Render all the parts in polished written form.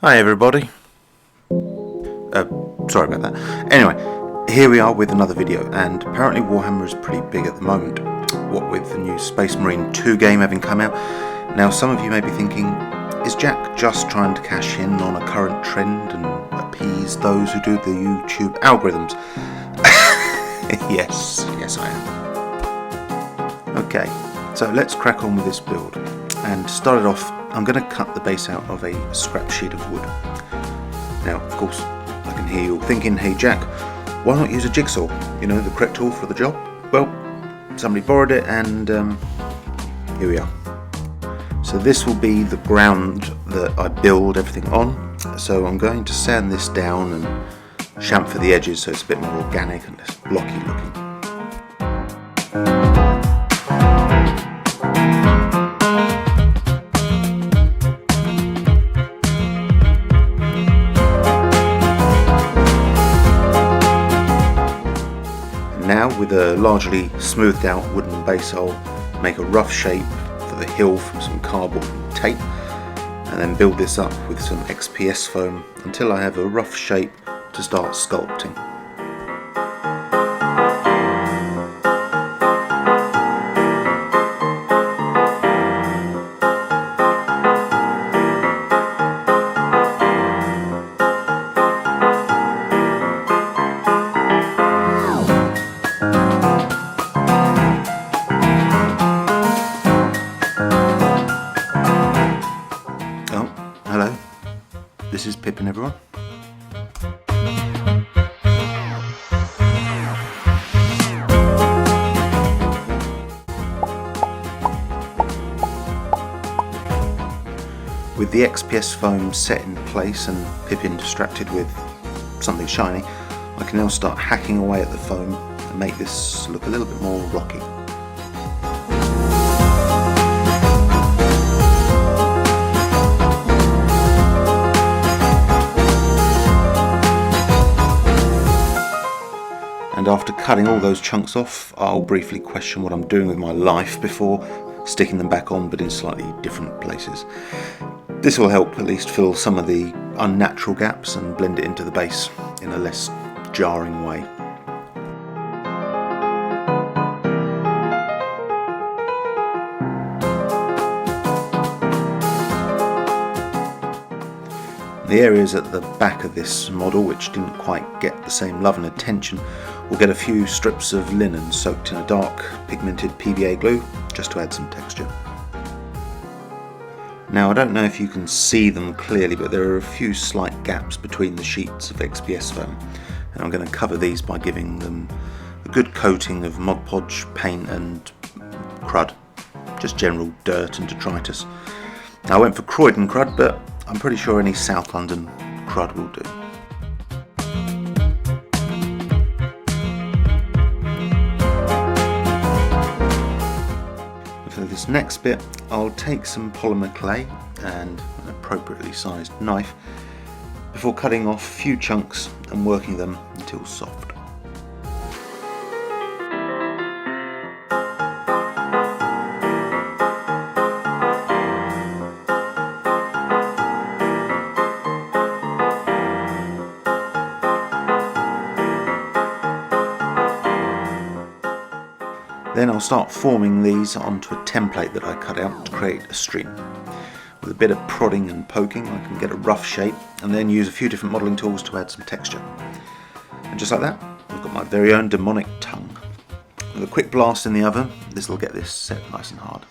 Hi everybody. Sorry about that. Anyway, here we are with another video, and apparently Warhammer is pretty big at the moment, what with the new Space Marine 2 game having come out. Now some of you may be thinking, is Jack just trying to cash in on a current trend and appease those who do the YouTube algorithms? Yes I am. Okay, so let's crack on with this build. And to start it off, I'm going to cut the base out of a scrap sheet of wood. Now, of course, I can hear you all thinking, hey Jack, why not use a jigsaw? You know, the correct tool for the job? Well, somebody borrowed it and here we are. So this will be the ground that I build everything on. So I'm going to sand this down and chamfer the edges so it's a bit more organic and less blocky looking. Now, with a largely smoothed out wooden base, I'll make a rough shape for the hill from some cardboard and tape, and then build this up with some XPS foam until I have a rough shape to start sculpting. Hello, this is Pippin, everyone. With the XPS foam set in place and Pippin distracted with something shiny, I can now start hacking away at the foam and make this look a little bit more rocky. And after cutting all those chunks off, I'll briefly question what I'm doing with my life before sticking them back on, but in slightly different places. This will help at least fill some of the unnatural gaps and blend it into the base in a less jarring way. The areas at the back of this model which didn't quite get the same love and attention will get a few strips of linen soaked in a dark pigmented PVA glue just to add some texture. Now, I don't know if you can see them clearly, but there are a few slight gaps between the sheets of XPS foam, and I'm going to cover these by giving them a good coating of Mod Podge paint and crud, just general dirt and detritus. Now, I went for Croydon crud, but I'm pretty sure any South London crud will do. For this next bit, I'll take some polymer clay and an appropriately sized knife before cutting off a few chunks and working them until soft. Then I'll start forming these onto a template that I cut out to create a stream. With a bit of prodding and poking, I can get a rough shape and then use a few different modelling tools to add some texture. And just like that, I've got my very own demonic tongue. With a quick blast in the oven, this will get this set nice and hard.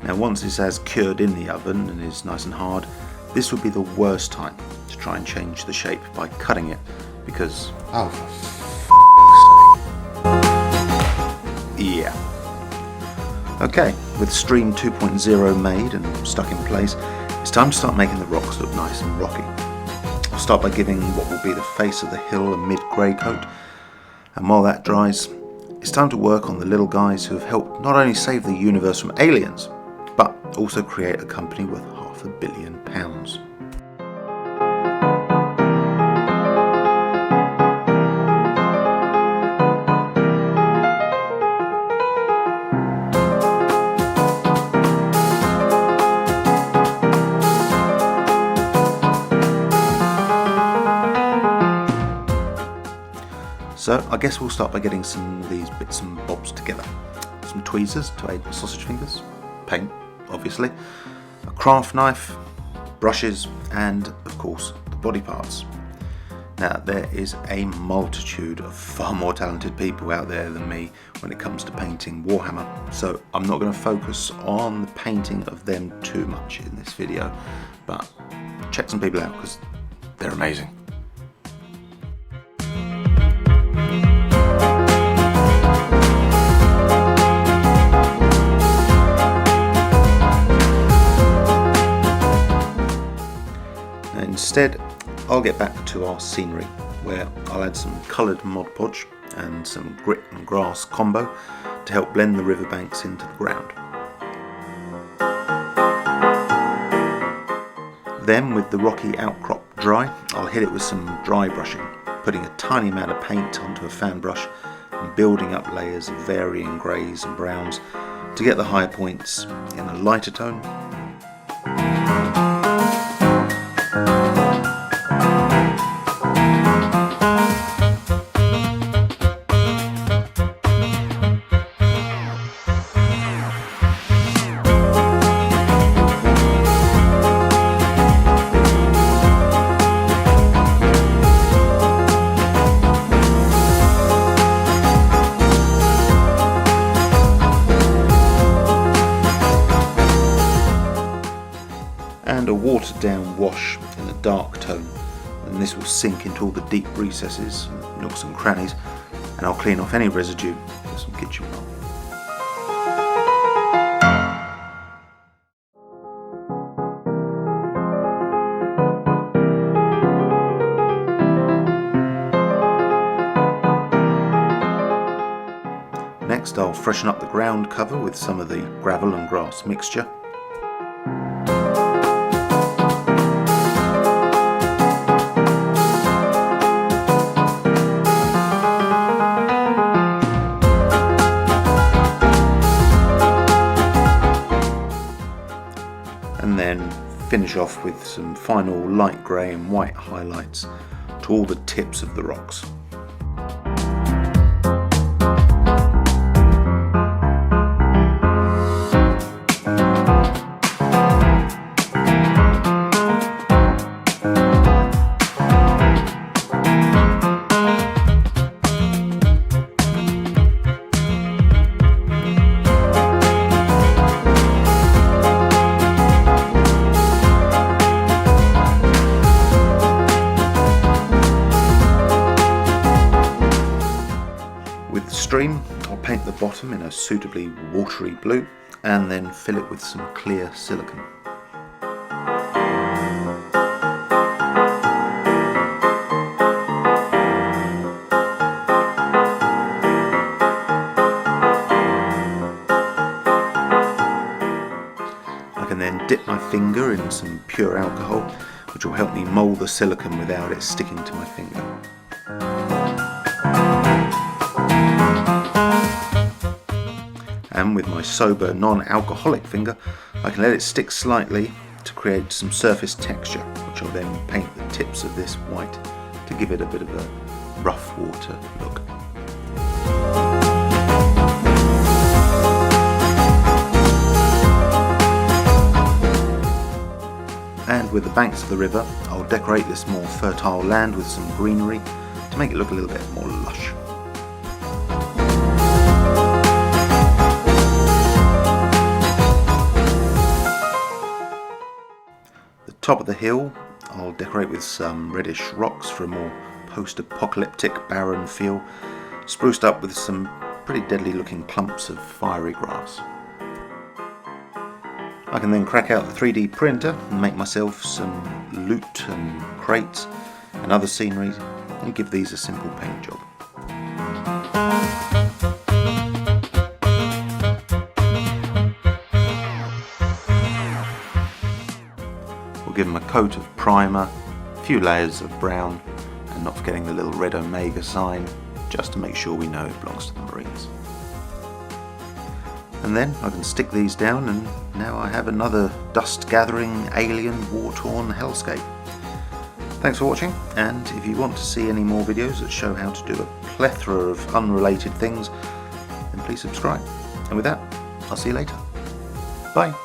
Now, once this has cured in the oven and is nice and hard, this would be the worst time to try and change the shape by cutting it, because, oh for f***'s sake. Yeah. Okay, with Stream 2.0 made and stuck in place, it's time to start making the rocks look nice and rocky. I'll start by giving what will be the face of the hill a mid-grey coat, and while that dries, it's time to work on the little guys who have helped not only save the universe from aliens, but also create a company worth £500 million. So I guess we'll start by getting some of these bits and bobs together. Some tweezers to aid my sausage fingers, paint obviously, a craft knife, brushes, and of course the body parts. Now there is a multitude of far more talented people out there than me when it comes to painting Warhammer, so I'm not going to focus on the painting of them too much in this video, but check some people out because they're amazing. Instead, I'll get back to our scenery, where I'll add some coloured Mod Podge and some grit and grass combo to help blend the riverbanks into the ground. Then, with the rocky outcrop dry, I'll hit it with some dry brushing, putting a tiny amount of paint onto a fan brush and building up layers of varying greys and browns to get the higher points in a lighter tone. And a watered down wash in a dark tone, and this will sink into all the deep recesses, nooks and crannies, and I'll clean off any residue with some kitchen roll. Next I'll freshen up the ground cover with some of the gravel and grass mixture. And then finish off with some final light grey and white highlights to all the tips of the rocks. With the stream, I'll paint the bottom in a suitably watery blue and then fill it with some clear silicone. I can then dip my finger in some pure alcohol, which will help me mould the silicone without it sticking to my finger. And with my sober, non-alcoholic finger, I can let it stick slightly to create some surface texture, which I'll then paint the tips of this white to give it a bit of a rough water look. And with the banks of the river, I'll decorate this more fertile land with some greenery to make it look a little bit more lush. Top of the hill, I'll decorate with some reddish rocks for a more post-apocalyptic barren feel, spruced up with some pretty deadly looking clumps of fiery grass. I can then crack out the 3D printer and make myself some loot and crates and other scenery and give these a simple paint job. Give them a coat of primer, a few layers of brown, and not forgetting the little red Omega sign, just to make sure we know it belongs to the Marines. And then I can stick these down, and now I have another dust-gathering, alien, war-torn hellscape. Thanks for watching, and if you want to see any more videos that show how to do a plethora of unrelated things, then please subscribe. And with that, I'll see you later. Bye.